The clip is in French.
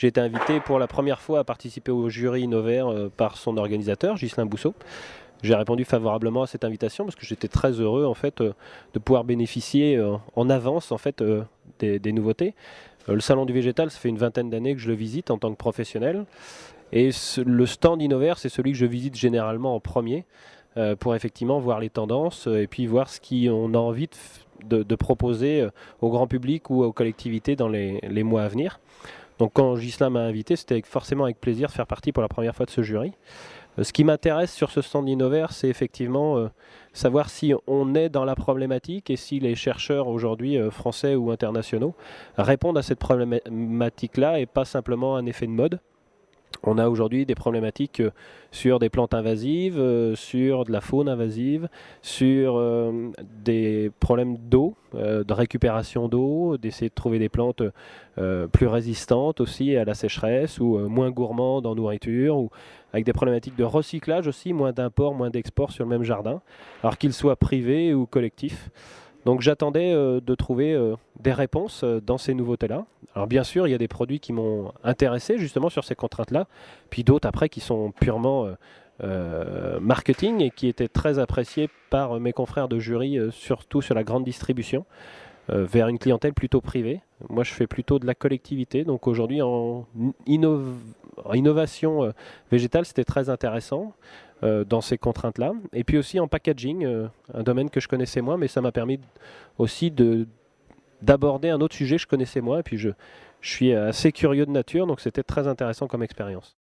J'ai été invité pour la première fois à participer au jury Innover par son organisateur, Ghislain Bousseau. J'ai répondu favorablement à cette invitation parce que j'étais très heureux en fait de pouvoir bénéficier en avance en fait des nouveautés. Le salon du végétal, ça fait une vingtaine d'années que je le visite en tant que professionnel. Et le stand Innover, c'est celui que je visite généralement en premier pour effectivement voir les tendances et puis voir ce qu'on a envie de proposer au grand public ou aux collectivités dans les mois à venir. Donc quand Ghislain m'a invité, c'était forcément avec plaisir de faire partie pour la première fois de ce jury. Ce qui m'intéresse sur ce stand Innover, c'est effectivement savoir si on est dans la problématique et si les chercheurs aujourd'hui, français ou internationaux, répondent à cette problématique-là et pas simplement un effet de mode. On a aujourd'hui des problématiques sur des plantes invasives, sur de la faune invasive, sur des problèmes d'eau, de récupération d'eau, d'essayer de trouver des plantes plus résistantes aussi à la sécheresse ou moins gourmandes en nourriture, ou avec des problématiques de recyclage aussi, moins d'import, moins d'export sur le même jardin, alors qu'il soit privé ou collectif. Donc j'attendais de trouver des réponses dans ces nouveautés-là. Alors bien sûr, il y a des produits qui m'ont intéressé justement sur ces contraintes-là, puis d'autres après qui sont purement marketing et qui étaient très appréciés par mes confrères de jury, surtout sur la grande distribution, vers une clientèle plutôt privée. Moi, je fais plutôt de la collectivité, donc aujourd'hui en innovation végétale, c'était très intéressant dans ces contraintes-là. Et puis aussi en packaging, un domaine que je connaissais moins, mais ça m'a permis aussi d'aborder un autre sujet que je connaissais moins. Et puis je suis assez curieux de nature, donc c'était très intéressant comme expérience.